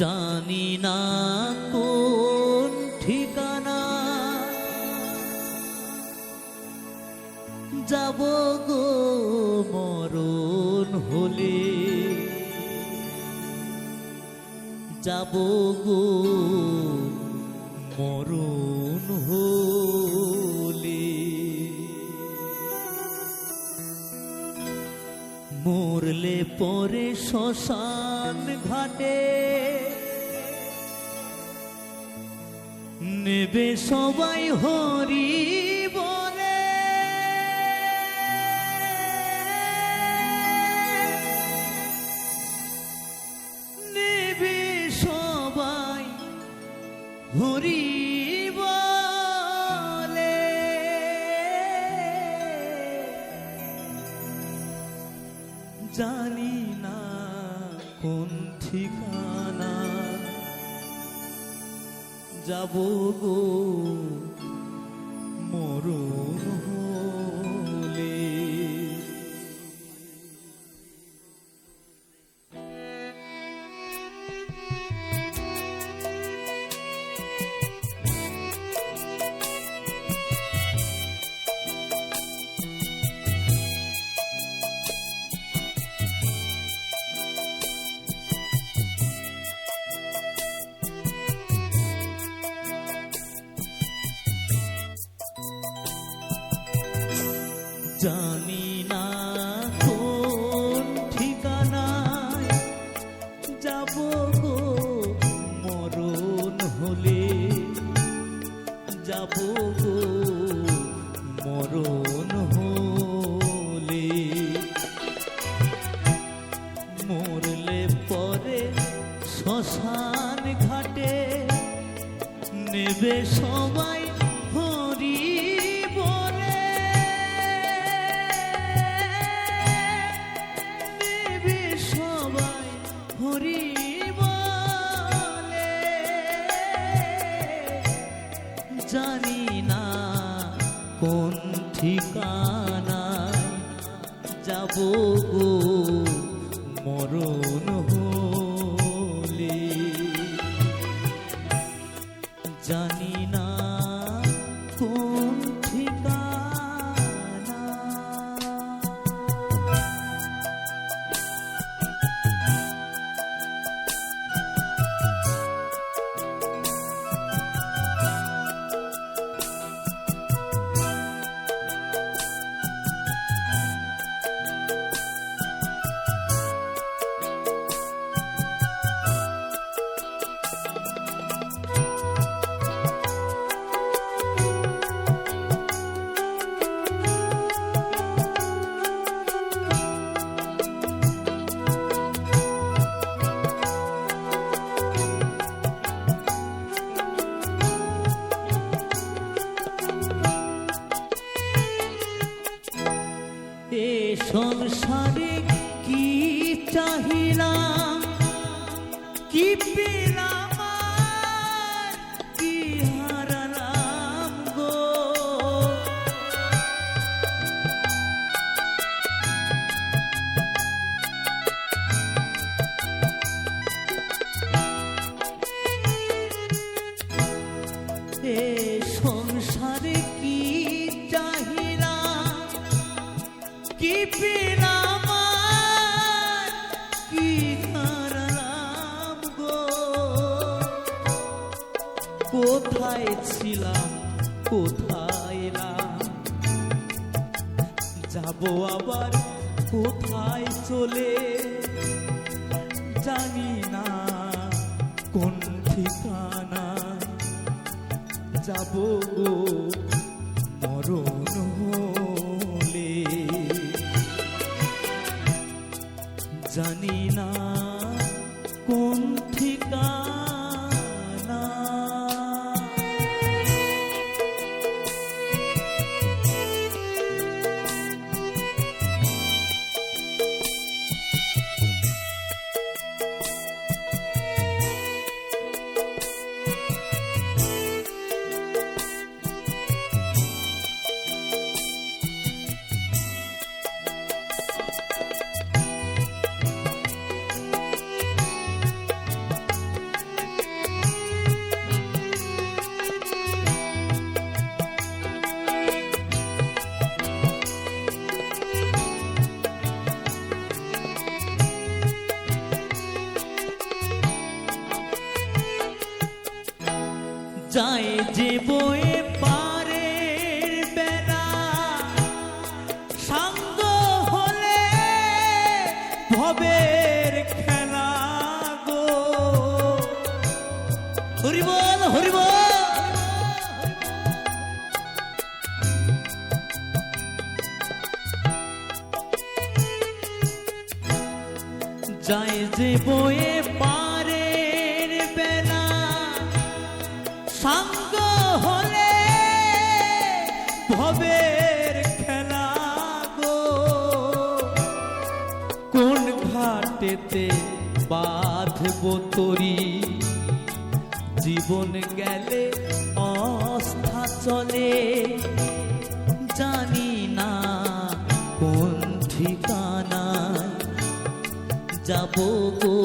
জানি না কোন ঠিকানা যাব গো মরণ হলে, যাব গো মরণ হলে। মরলে পরে শ্মশান ঘাটে নেবে সবাই হরি বলে। নেবে সবাই হরি বলে। জানি না কোন ঠিকানা যাব গো মরণ হলে। জানি না কোন ঠিকানায় যাব গো মরণ হলে, যাব গো মরণ হলে। মরলে পরে শ্মশান ঘাটে নেবে সবাই হরি বলে। নেবে সবাই হরি বলে। জানি না কোন ঠিকানা যাব গো মরণ হলে। জানি না কোন ঠিকানা। এ সংসারে কি চাহিলাম, কি পেলাম আর কি হারালাম গো। এ সংসারে কি চাহিলাম, কি পেলাম আর কি হারালাম গো। কোথায় ছিলাম কোথায় এলাম, যাব আবার কোথায় চলে। জানি না কোন ঠিকানা যাব গো মরণ হলে। জানি না কোন ঠিকানা। যায় যে বয়ে পারের বেলা সাঙ্গ হলে ভবের খেলা গো হরি বল হরি বল যায় যে বয়ে পারের বেলা সাঙ্গ হলে ভবের খেলা গো কোন ঘাটেতে বাঁধব তরি জীবন গেলে অস্থা চলে জানি না কোন ঠিকানায় যাব গো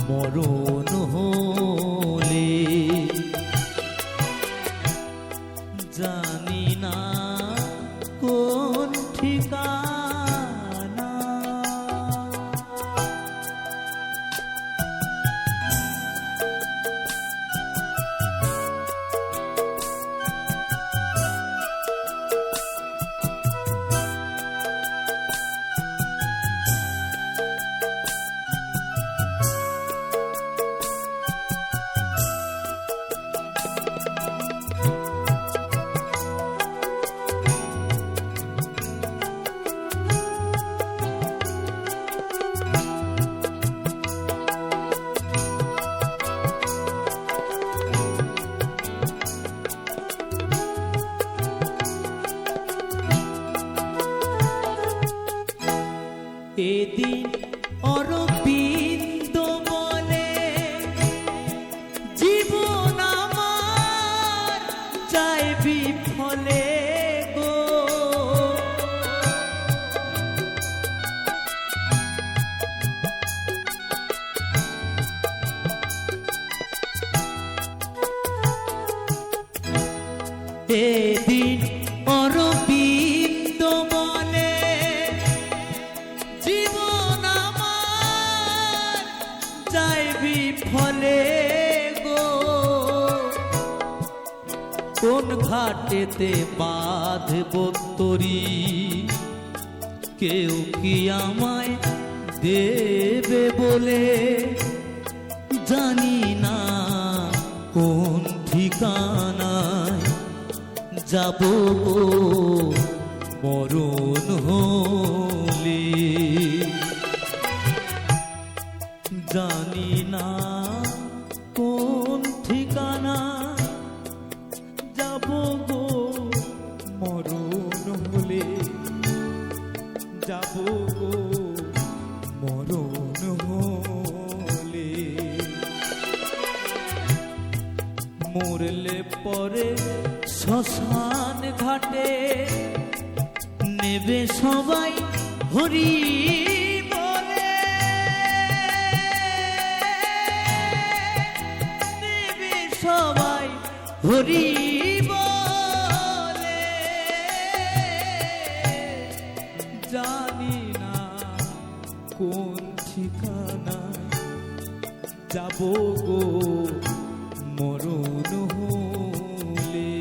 মরণ হলে জানি না কোন ঠিকানা এদিন অরবিন্দ বলে জীবন আমার যায় বিফলে গো এদিন অরবিন্দ বলে জীবন আমার যায় বিফলে গো কোন ঘাটেতে বাঁধব তরি কেউ কি আমায় দেবে বলে জানি না কোন ঠিকানায় যাব গো মরণ হলে জানি না কোন ঠিকানা যাব গো মরণ হলে যাব গো মরণ হলে মরলে পরে শ্মশান ঘাটে নেবে সবাই হরি বলে নেবে সবাই হরি বলে জানি না কোন ঠিকানা যাব গো মরণ হলে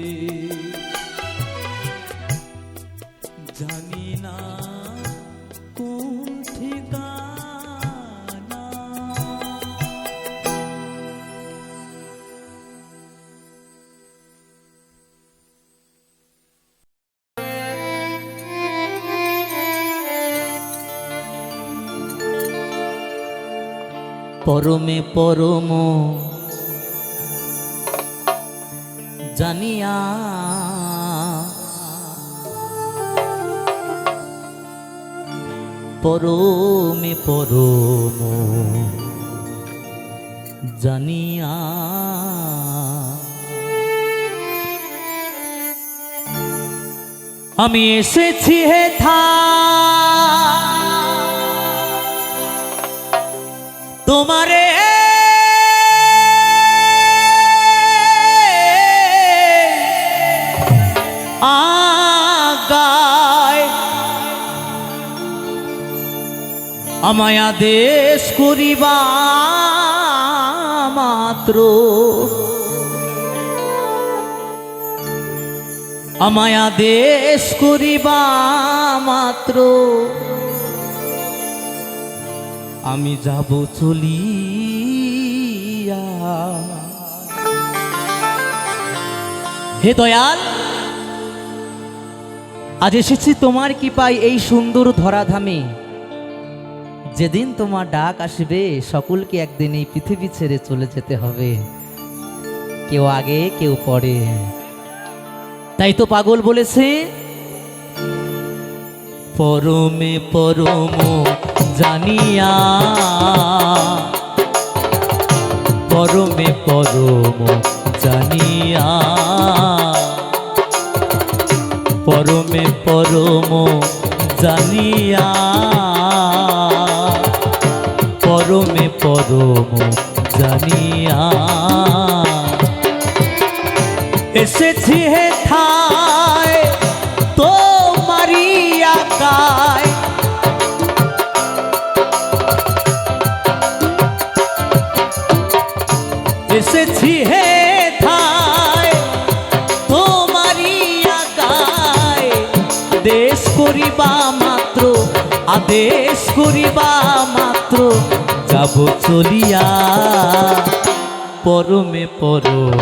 জানি না কোন ঠিকানা পরমে পরম জানিয়া পরমে পরম জানিয়া আমি এসেছি হেথা তোমারে আগায় আমায় আদেশ করিবা মাত্র আমায় আদেশ করিবা মাত্র আমি যাব চলিয়া। হে দয়াল, আজ এসেছি তোমার কৃপায় এই সুন্দর ধরাধামে। যেদিন তোমার ডাক আসবে সকলকে একদিন এই পৃথিবী ছেড়ে চলে যেতে হবে, কেউ আগে কেউ পরে। তাই তো পাগল বলেছে, পরমে পরম জানিয়া, পরমে পরম জানিয়া, পরমে পরম জানিয়া, পরমে পরম জানিয়া এসেছি হে ঠায় তোমারি আকায়। এসেছি হে ঠায় তোমারি আকায়, দেশ করিবা মাত্র, আদেশ করিবা মাত্র যাব চলিয়া, পরমে পরম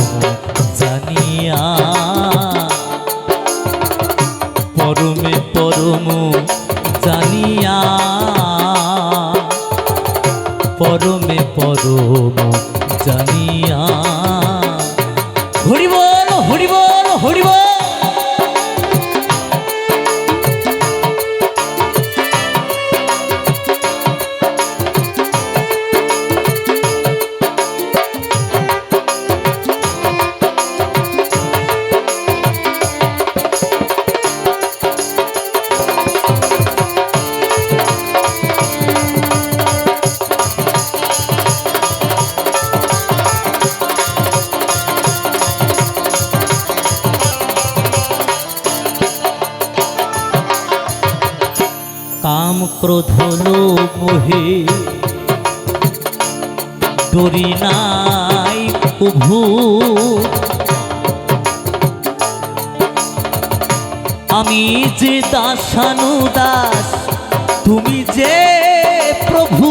জানিয়া, পরমে পরম জানিয়া, পরমে পরম জানিয়া। হরি বল, হরি বল, হরি বল। কাম ক্রোধ লোভ মোহে ডরি নাই প্রভু, আমি যে দাসানুদাস তুমি যে প্রভু।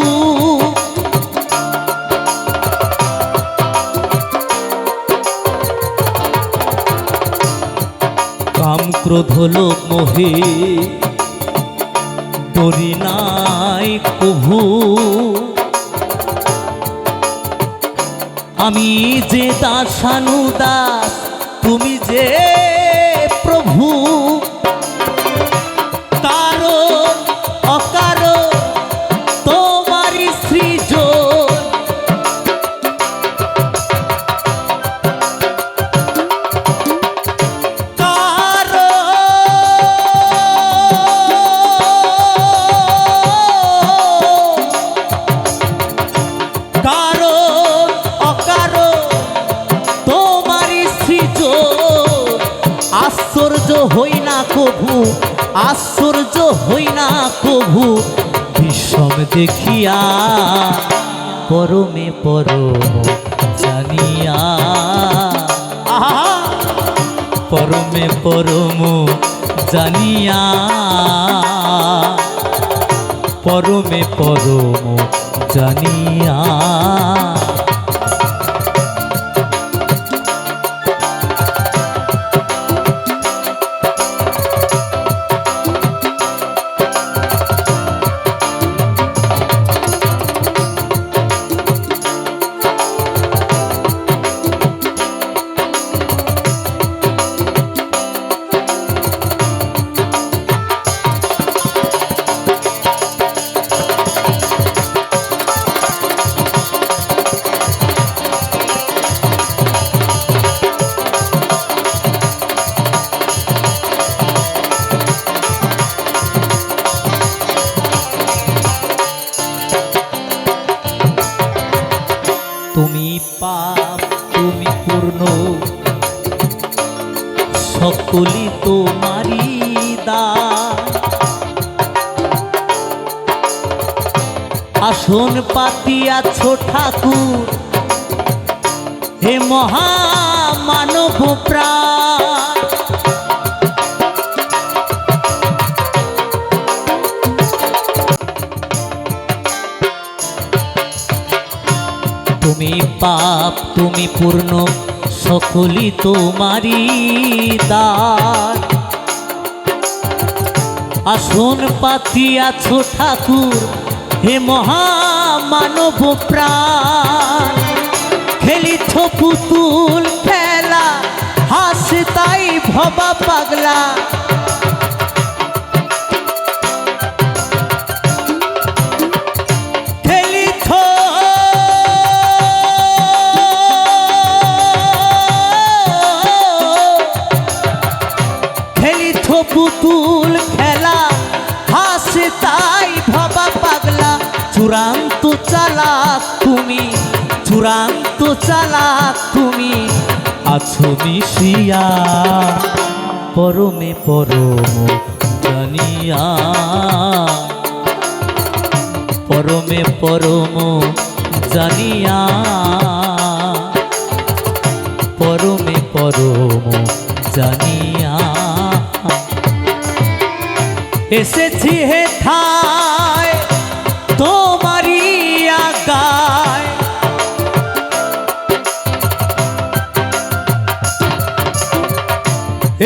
কাম ক্রোধ লোভ মোহে ডরি নাই প্রভু, আমি যে দাসানুদাস তুমি যে প্রভু। কারণ অকারণ তোমারি সৃজন, আশ্চর্য হই না কভু, আশ্চর্য হই না কভু বিষম দেখিয়া, পরমে পরম জানিয়া, পরমে পরম জানিয়া, পরমে পরম জানিয়া। তুমি পাপ তুমি পূর্ণ, সকলি তোমারি দান। আসন পাতিয়াছ ঠাকুর হে মহামানব প্রাণ, তুমি পাপ তুমি পূর্ণ সকলই তোমারই দান। আসন পাতিয়াছ ঠাকুর হে মহামানব প্রাণ, খেলিছ পুতুল খেলা হাসে তাই ভবা পাগলা। খেলিছ পুতুল খেলা হাসে তাই ভবা পাগলা। চূড়ান্ত চালাক তুমি, চূড়ান্ত চালাক তুমি, আছো মিশিয়া পরমে পরম জানিয়া, পরমে পরম জানিয়া, পরমে পরম জানিয়া। এসেছি হে ঠায় তোমারি আগায়,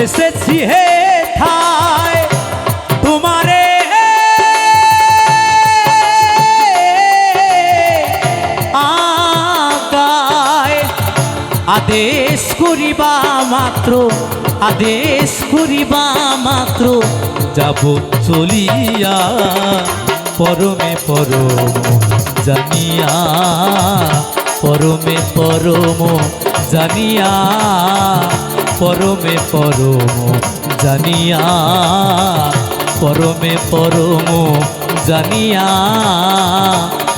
এসেছি হে ঠায় তোমারে আগায়। আদেশ করিবা মাত্র, আদেশ করিবা মাত্র যাব চলিয়া পরমে পরম জানিয়া, পরমে পরম জানিয়া, পরমে পরম জানিয়া, পরমে পরম জানিয়া,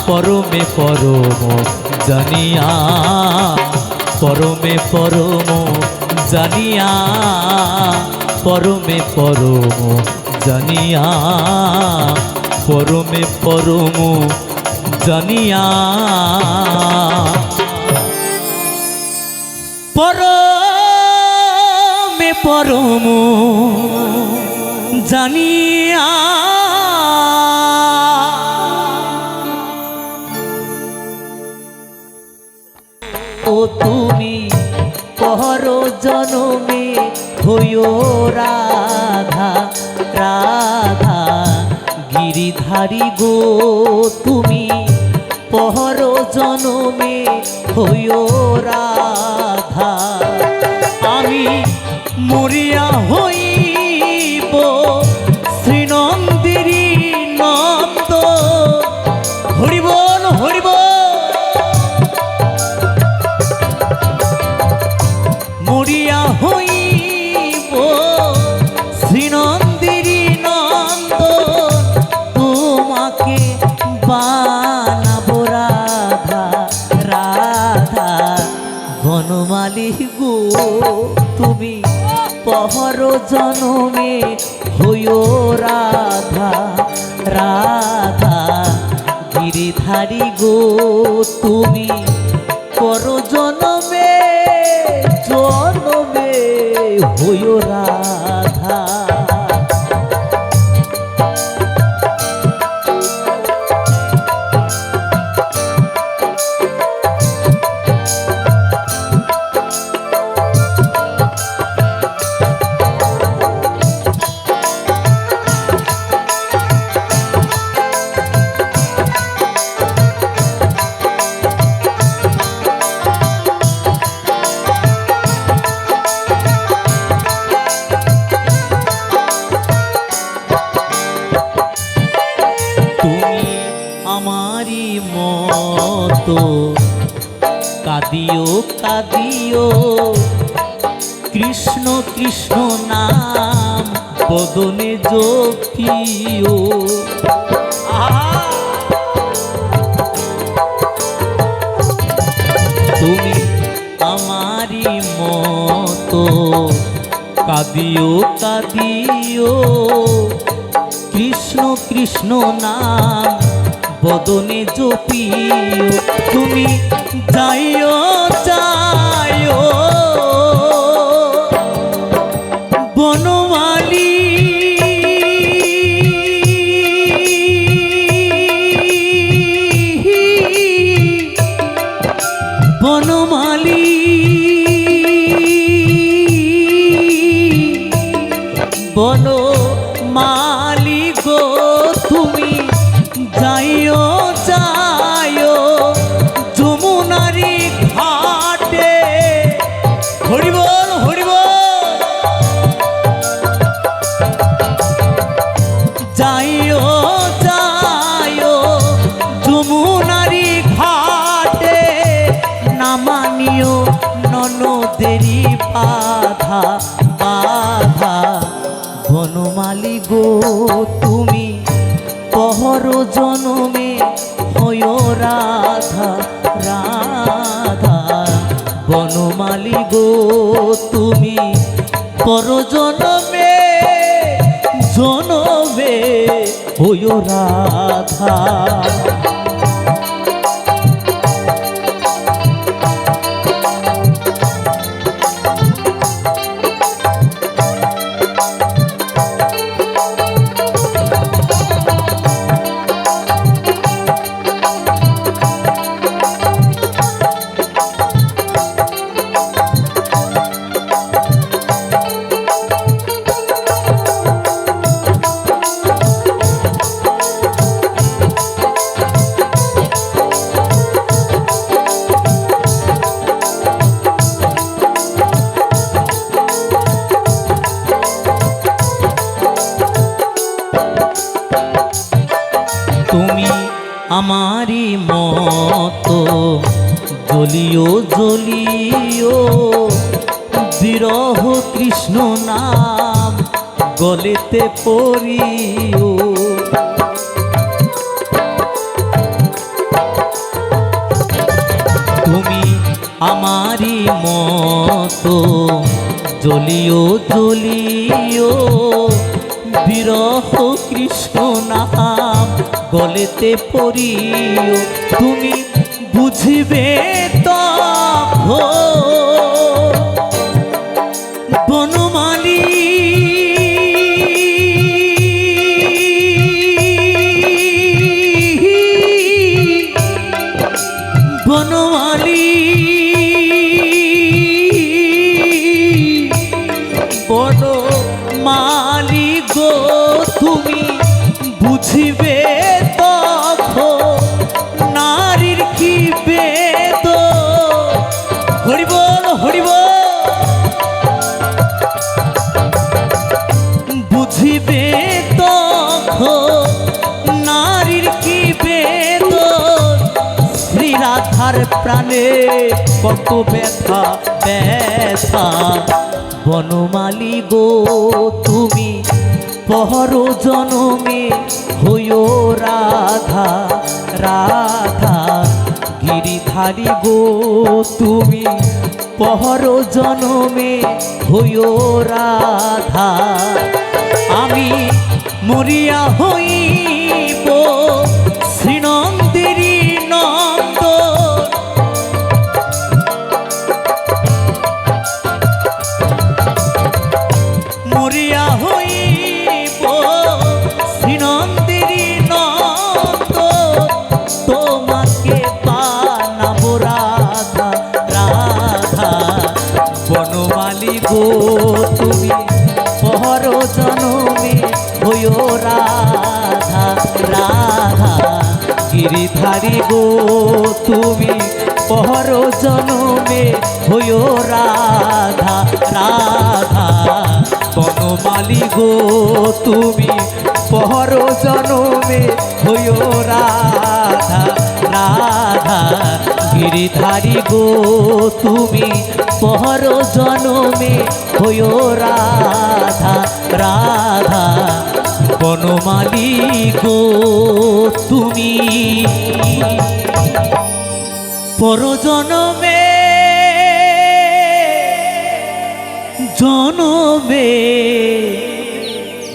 পরমে পরম জানিয়া, পরমে পরম জানিয়া, পরমে পরম জানিয়া, পরমে পরম জানিয়া, পরমে পরম জানিয়া। ও তুমি পর জনমে হইও রাধা, রাধা গিরিধারী গো তুমি পর জনমে হইও রাধা। আমি মরিয়া হইব শ্রীনন্দিনী নন্দ, হরিবল হরিবল। মরিয়া হইব শ্রীনন্দিনী নন্দ, তোমাকে বানাবো রাধা, রাধা বনমালী গো তুমি পহর জনমে হইও রাধা, রাধা গিরিধারী গো তুমি পর জনমে, জনমে হইও রাধা। আমারি মতো কাঁদিও কাঁদিও, কৃষ্ণ কৃষ্ণ নাম বদনে জপিও। তুমি আমারি মতো কাঁদিও কাঁদিও, কৃষ্ণ কৃষ্ণ নাম বদনে জপিও। তুমি যাইও যাইও বনমালী, বনমালী বনমালী গো তুমি যাইও যাইও যমুনারি ঘাটে। হরি বল হরি বল। যাইও যাইও যমুনারি ঘাটে, নামানিও ননদেরি বাধা বাধা। বনমালী গো তুমি পহর জনমে হয়ো রাধা রাধা। বনমালী গো তুমি পর জনমে জনমে হয়ো রাধা। তুমি আমারি মতো জ্বলিও জ্বলিও, বিরহ কৃষ্ণ নাম গলেতে পড়িও। তুমি আমারি মতো জ্বলিও জ্বলিও, বিরহ কৃষ্ণ নাম গলেতে পড়িও। তুমি বুঝিবে তখন বনমালী বনমালী বনমালী গো তুমি বুঝিবে তখন নারীর কি বেদ। হরি বল হরি বল। বুঝিবে তখন নারীর কি বেদ, শ্রীরাধার প্রাণে কত ব্যথা ব্যথা। বনমালী গো তুমি পহর জনমে হইও রাধা রাধা। গিরিধারী গো তুমি পহর জনমে হইও রাধা। আমি মরিয়া হইব শ্রীনন্দেরি নন্দ, মরিয়া হইব শ্রীনন্দেরি নন্দ। তোমাকে বানাবো রাধা রাধা। বনমালী গো তুমি পহর জনমে হইও রাধা রাধা। গিরিধারী গো তুমি পহর জনমে হইও রাধা রাধা। বনমালী গো তুমি পহর জনমে হইও রাধা রাধা। গিরিধারী গো তুমি পহর জনমে হইও রাধা রাধা। বনমালী গো তুমি পর জনমে জনমে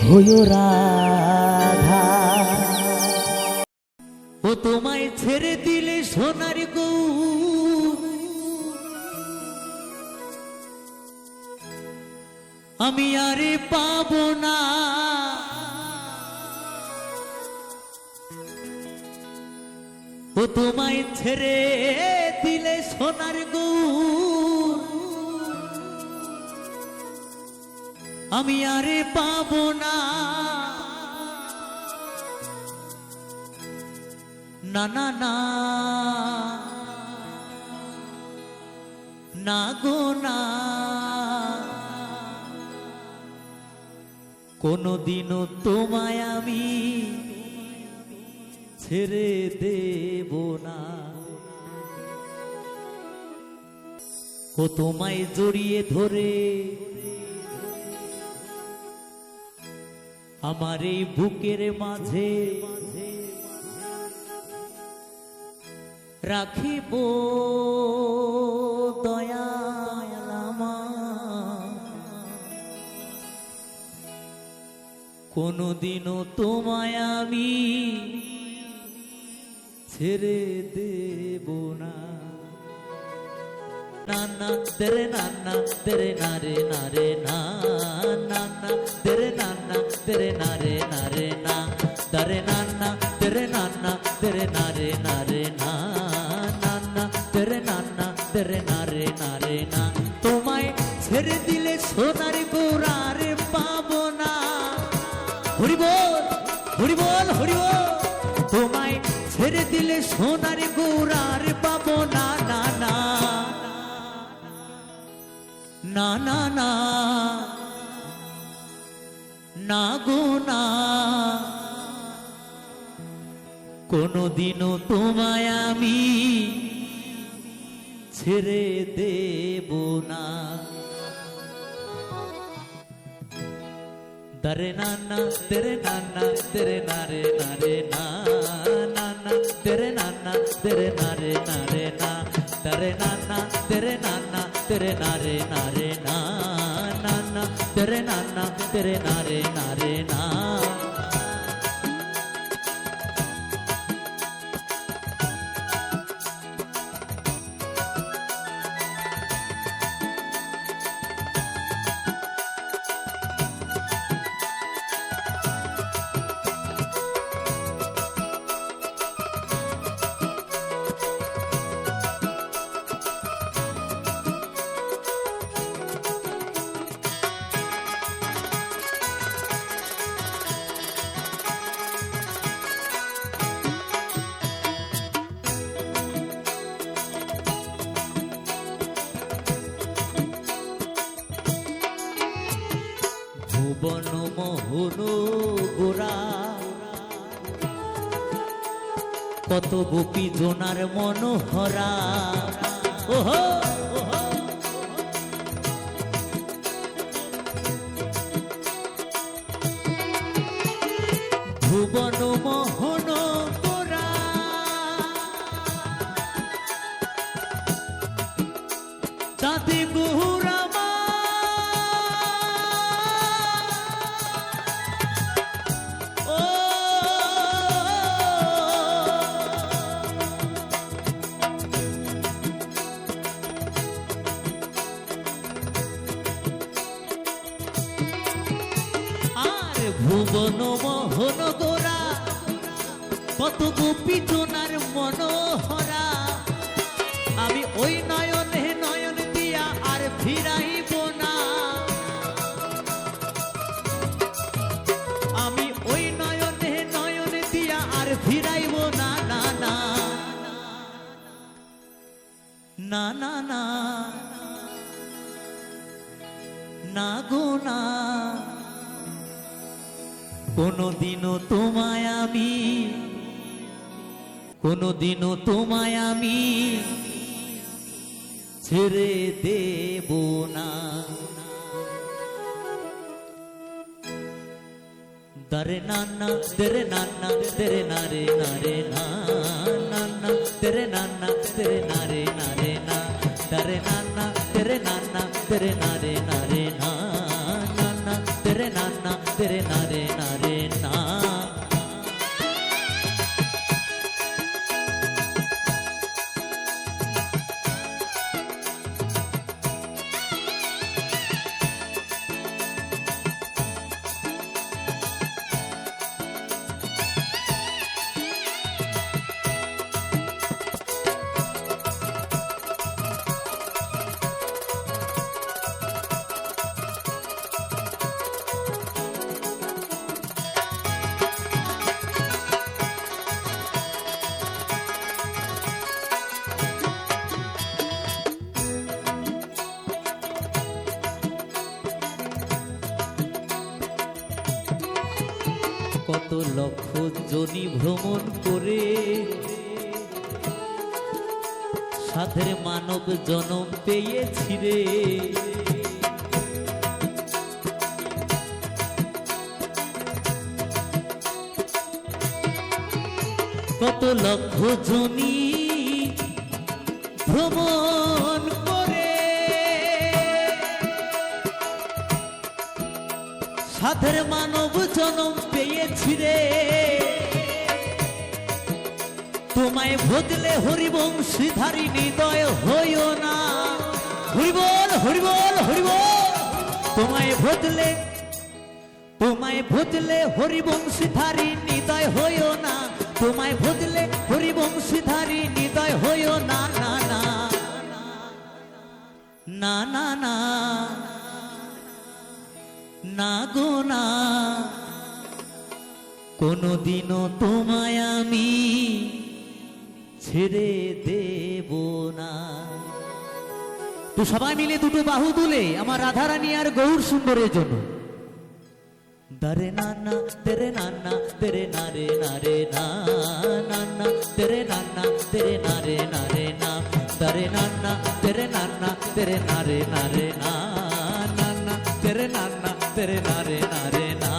হইও রাধা। ও তোমায় ছেড়ে দিলে সোনার গৌর, আমি আরে পাবো না। ও তোমায় ছেড়ে দিলে সোনার গৌর আমি আরে পাবো না, না না না না গো না, কোনদিনও তোমায় আমি ছেড়ে দেব না। ও তোমায় জড়িয়ে ধরে আমার এই বুকের মাঝে রাখিব দয়াল আমার, কোনদিনও তোমায় আমি ছেড়ে দেব না। নানা তেরে নানা তেরে নারে নারে না, নানা তেরে নানা তেরে নারে নারে না, তরে নানা তেরে নানা তেরে নারে নারে না, নানা তেরে নানা তেরে নারে নারে না। তোমায় ছেড়ে দিলে সোনার গৌরার পাবো না, হরি বল হরি বল হরি বল। তোমায় ছেড়ে দিলে সোনার গৌরার পাবো না, না না না না না না গো না, কোনদিনও তোমায় আমি ছেড়ে দেব না। দরে নানা তেরে নানা তেরে নারে নারে না, নানা তেরে নানা তেরে নারে নারে না, তরে নানা তেরে নানা তেরে নারে নারে না, নানা তেরে নানা তেরে নারে নারে না। ভুবন মোহন গোরা কত গোপী জোনার মনোহরা, ওহো ভুবন মোহন গোরা চাঁদে গৌরা ভুবন মোহন গোরা কত গোপী জোনার মনোহরা, আমি ওই নয়নে নয়ন দিয়া আর ফিরাইব না, আমি ওই নয়নে নয়ন দিয়া আর ফিরাইব না, না না না না না না গো না, কোনদিনও তোমায় আমি কোনদিনও তোমায় আমি ছেড়ে দেব না। দরে নানা তেরে নানা তেরে নারে নারে না, নানা তেরে নানা তেরে নারে নারে না, দরে নানা তেরে নানা তেরে নারে নারে না, নানা তেরে নানা तेरे नारे नारे ना। কত লক্ষ জনি ভ্রমণ করে সাধের মানব জনম পেয়েছি রে। কত লক্ষ জনি ভ্রমণ করে সাধের মানব জনম পেয়েছি রে। তোমায় ভজলে হরিবংশীধারী হৃদয় হইও না। হরিবল হরিবল হরিবল। তোমায় ভজলে হরিবংশীধারী হৃদয় হইও না। তোমায় ভজলে হরিবংশীধারী হৃদয় হইও না। না না না না না না গো না, কোনদিনও তোমায় আমি ছেড়ে দেব না। তো সবাই মিলে দুটো বাহু তুলে আমার রাধারানী আর গৌর সুন্দরের জন্য। দারে নানা তেরে নানা তেরে নারে নারে না নানা তেরে নানা তেরে নারে নারে না দারে নানা তেরে নানা তেরে নারে নারে না নানা তেরে নানা তেরে নারে নারে না।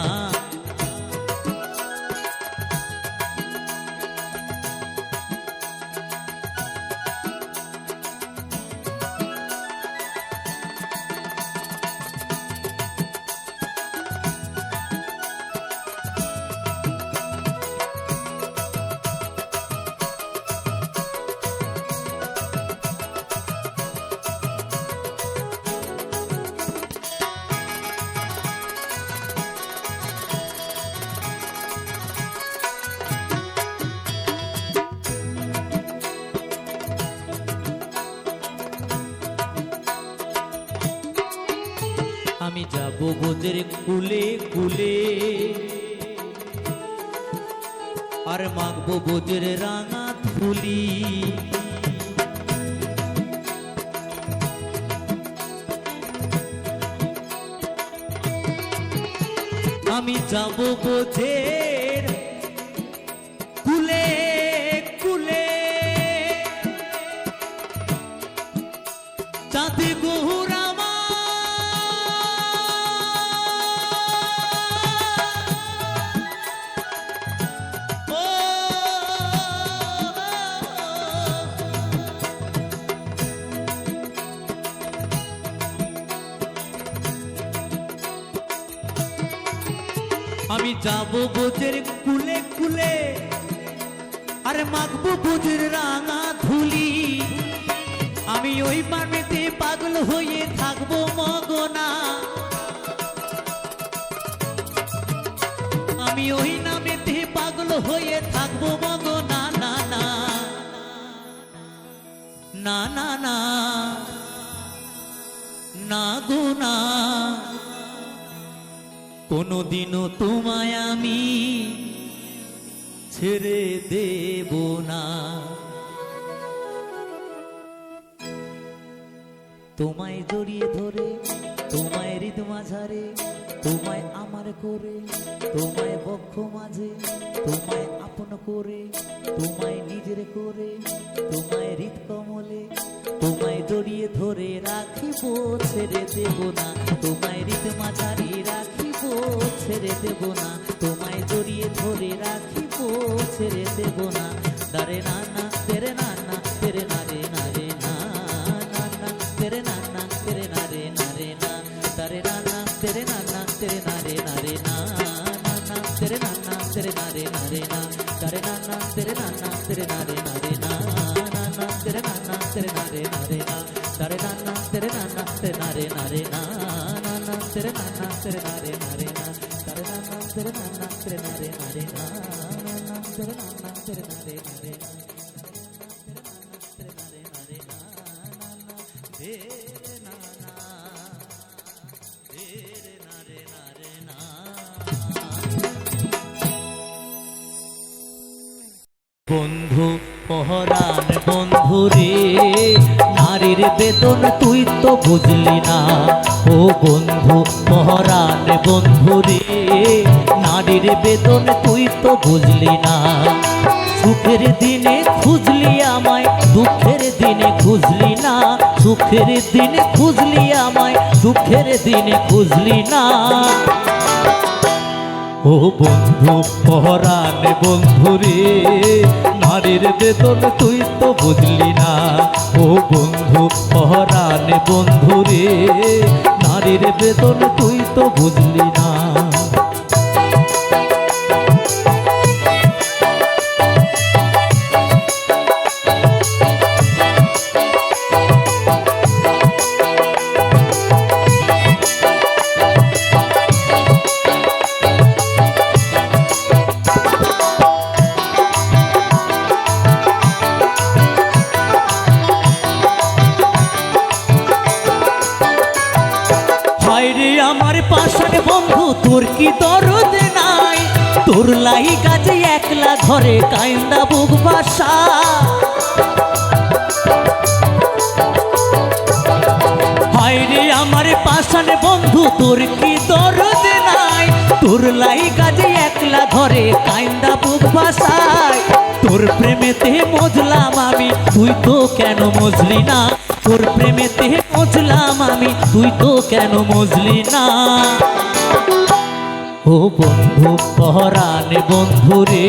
আমি যাব বোঝের কুলে কুলে আর মাগবো বোঝের রাঙা ফুলি। আমি যাব বোঝের কুলে কুলে চাঁদে গহুরা আমি যাব বোঝের কুলে কুলে আরে মাখবো বোঝের রাঙা ধুলি। আমি ওই পানেতে পাগল হয়ে থাকবো মগনা। আমি ওই নামেতে পাগল হয়ে থাকবো মগনা। না না না না না না গো না, কোনদিনও তোমায় আমি ছেড়ে দেব না। তোমায় জড়িয়ে ধরে তোমায় হৃদ মাঝারে তোমায় আমার করে তোমায় বক্ষ মাঝে তোমায় আপন করে তোমায় নিজের করে তোমায় হৃদ কমলে তোমায় জড়িয়ে ধরে রাখিব ছেড়ে দেব না। তোমায় হৃদ মাঝারি রাখিব ছেড়ে দেব না। তোমায় জড়িয়ে ধরে রাখিব ছেড়ে দেব না। দারে নানা তেরে নানা তেরে নারে নারে না নানা তেরে নানা তেরে নারে নারে না দারে নানা তেরে নানা তেরে নারে নারে না নানা তেরে নানা তেরে নারে নারে না দারে নানা তেরে নানা তেরে নারে নারে না নানা तेरे नाना तेरे नारे नारे ना तारे नाना तेरे नाना तेरे नारे नारे ना नाना तेरे नाना तेरे नारे नारे ना तारे नाना तेरे नाना तेरे नारे नारे ना नाना तेरे नाना तेरे नारे नारे ना तेरे नारे नारे ना नाना तेरे नाना तेरे नारे नारे ना। বন্ধু পহরান বন্ধু রে নারীর বেতন তুই তো বুঝলি না। ও বন্ধু পরাণ বন্ধু রে, নারীর বেদন তুই তো বুঝলি না। সুখের দিনে খুঁজলি আমায়, দুঃখের দিনে খুঁজলি না। সুখের দিনে খুঁজলি আমায়, দুঃখের দিনে খুঁজলি না। ও বন্ধু পরাণ বন্ধু রে, নারীর বেদন তুই তো বুঝলি না। ও বন্ধু পরাণ বন্ধু রে, নারীর বেদন তুই তো বুঝলি না। হায়রে আমার পাষাণ বন্ধু, তোর কি দরদ নাই? তোর লাই কাজে একলা ঘরে কাইন্দা বুক বাসা। হায়রে আমার পাষাণ বন্ধু, তোর কি দরদ নাই? তোর লাই কাজে একলা ঘরে কাইন্দা বুক বাসায়। তোর প্রেমেতে মজলাম আমি, তুই তো কেন মজলি না? তোর প্রেমেতে মজলাম আমি, তুই তো কেন মজলি না? ও বন্ধু পরাণ বন্ধু রে,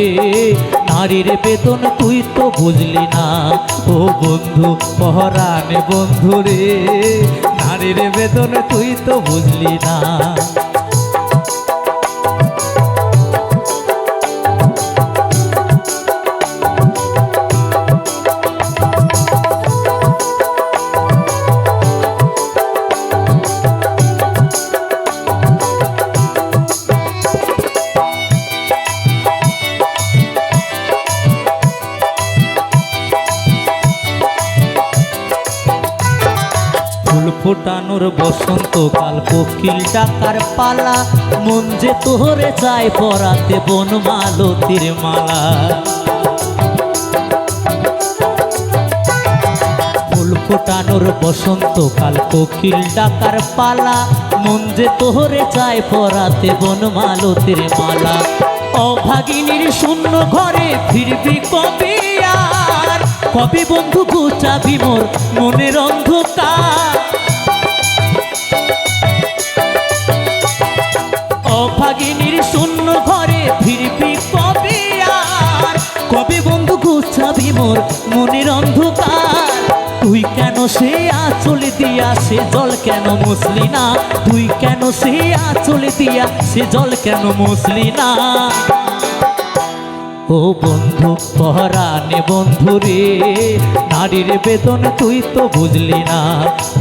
নারীর বেদন তুই তো বুঝলি না। ও বন্ধু পরাণ বন্ধু রে, নারীর বেদন তুই তো বুঝলি না। ফুল ফোটানোর বসন্তকাল, কোকিল ডাকার পালা, মন যে তোরে চায় পরাতে বনমালতির মালা। ফুল ফোটানোর বসন্তকাল, কোকিল ডাকার পালা, মন যে তোরে চায় পরাতে বনমালতির মালা। অভাগিনীর শূন্য ঘরে ফিরবি কবে আর? কবে বন্ধু ঘুচাবি মোর মনের অন্ধকার? অভাগিনীর শূন্য ঘরে ফিরবি কবে আর? কবে বন্ধু ঘুচাবি মোর মনের অন্ধকার? তুই কেন সে আঁচল দিয়া সে জল কেন মুছলি না? তুই কেন সে আঁচল দিয়া সে জল কেন মুছলি না? ও বন্ধু পরাণ বন্ধু রে, নারীর বেদন তুই তো বুঝলি না।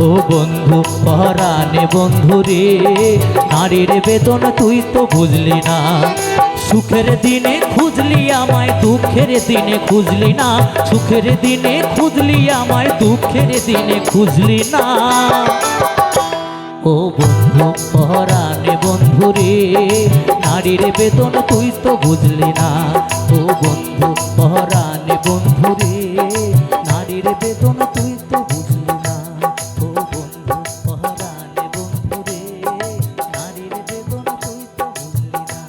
ও বন্ধু পরাণ বন্ধু রে, নারীর বেদন তুই তো বুঝলি না। সুখের দিনে খুঁজলি আমায়, দুঃখের দিনে খুঁজলি না। সুখের দিনে খুঁজলি আমায়, দুঃখের দিনে খুঁজলি না। ও বন্ধু পরাণ বন্ধু রে, নারীর বেদন তুই তো বুঝলি না। ও বন্ধু পরাণ বন্ধু রে, নারীর বেদন তুই তো বুঝলি না। ও বন্ধু পরাণ বন্ধু রে, নারীর বেদন তুই তো বুঝলি না।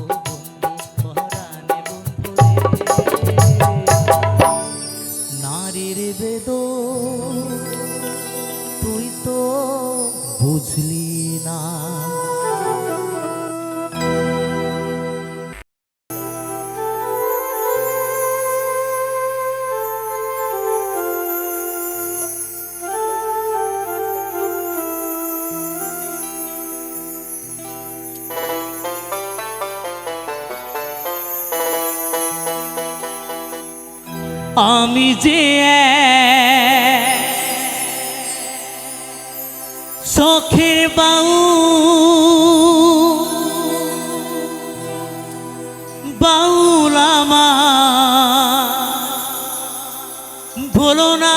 ও বন্ধু পরাণ বন্ধু রে, নারীর বেদন তুই তো বুঝলি না। আমি যে শখের বাউল আমার বলো না।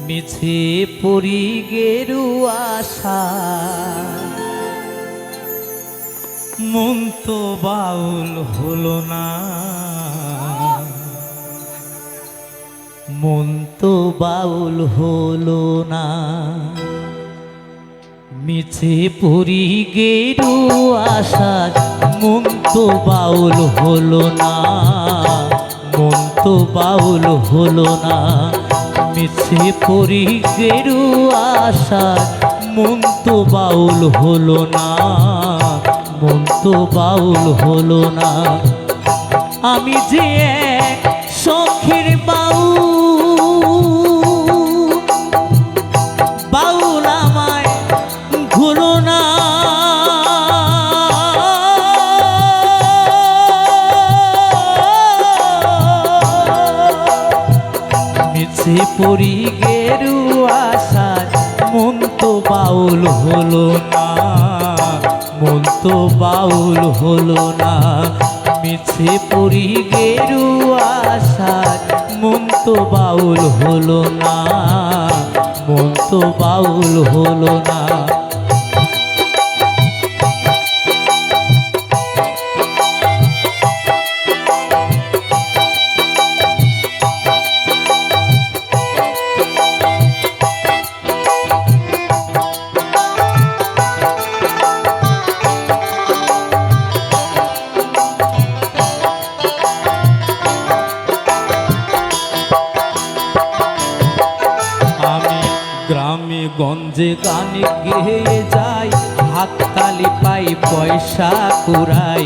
মিছে পরি গেরু আশা মন তো বাউল হলো না, মন তো বাউল হলো না, মিছে পড়ি গেরু আশা, মন তো বাউল হলো না, মন তো বাউল হলো না, মিছে পড়ি গেরু আশা, মন তো বাউল হলো না, মন তো বাউল হলো না। আমি যে এক শখের বাউল আমায় ভুলো না, মিছে পড়ি গেরু আশায়, মন তো বাউল হলো না, মন তো বাউল হলো না, মিছে পড়ি গেরু আশায়, মন তো বাউল হলো না, মন তো বাউল হলো না। গ্রামে গঞ্জে গানে গেয়ে যাই, হাততালি পাই পয়সা কুড়াই,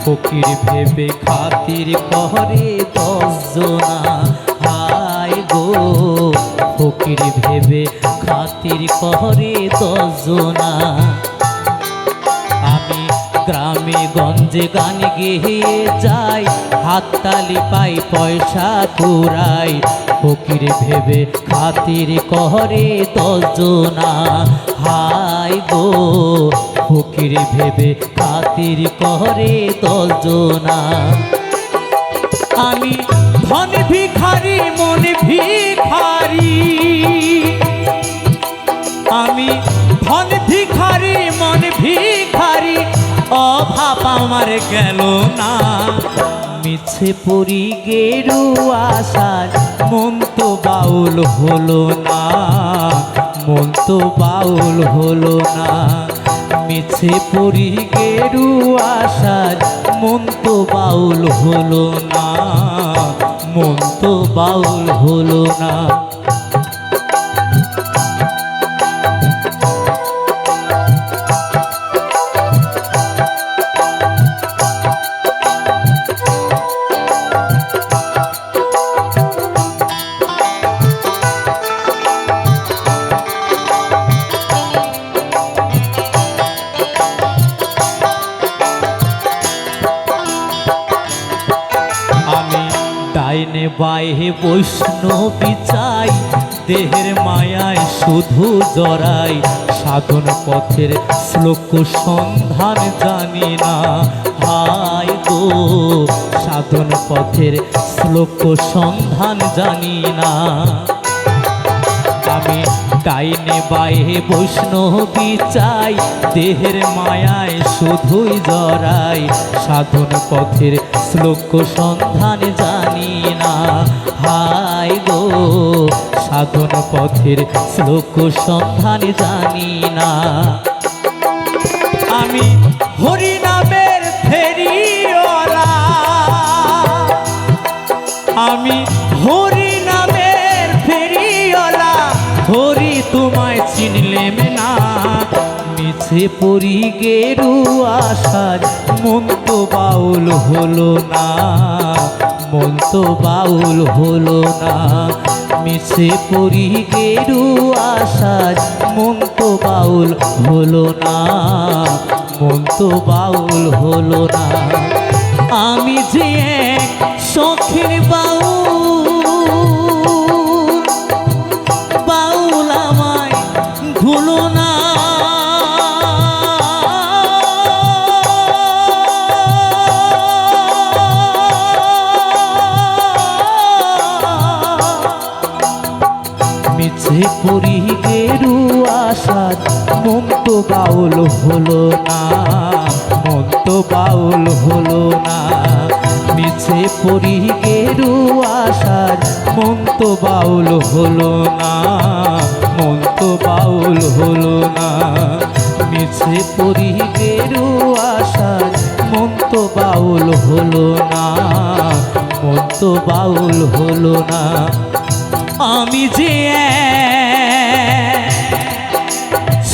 ফকির ভেবে খাতির করে 10 জনা, হায় গো ফকির ভেবে খাতির করে 10 জনা। আমি গ্রামে গঞ্জে গান গেয়ে যাই, হাততালি পাই পয়সা কুড়াই, ফকির ভেবে খাতির করে 10 জনা, হায় গো ফকির ভেবে খাতির করে 10 জনা। আমি ধন ভিখারি মন ভিখারি, আমি ধন ভিখারি মন ভিখারি, অভাব আমার গেল না, মিছে পড়ি গেরু আশায়, মন তো বাউল হলো না, মন তো বাউল হলো না, মিছে পড়ি গেরু আশায়, মন তো বাউল হলো না, মন তো বাউল হলো না। ডাইনে বাইহে বৈষ্ণবী চাই, দেহের মায়ায় শুধু জড়াই, সাধন পথের শ্লোক সন্ধান জানি না, হায় গো সাধন পথের শ্লোক সন্ধান জানি না। আমি ডাইনে বাইহে বৈষ্ণবী চাই, দেহের মায়ায় শুধুই জড়াই, সাধন পথের শ্লোক সন্ধান জানি না, হায় গো সাধন পথের শ্লোক সন্ধান জানি না। আমি হরি নামের ফেরিওয়ালা, আমি হরি নামের ফেরিওয়ালা, হরি তোমায় চিনলেম না, মিছে পড়ি গেরু আশায়, মন তো বাউল হলো না, মন তো বাউল হলো না, মিছে পড়ি গেরু আশায়, মন তো বাউল হলো না, মন তো বাউল হলো না। আমি যে এক শখের বাউল আমায় ভুলো না, মিছে পড়ি গেরু আশায়, মন তো বাউল হলো না, মন তো বাউল হলো না। মিছে পরি গেরু আশার মন তো বাউল হলো না, মন তো বাউল হলো না। মিছে পরি গেরু আশার মন তো বাউল হলো না, মন তো বাউল হলো না। আমি যে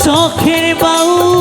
শখের বাউল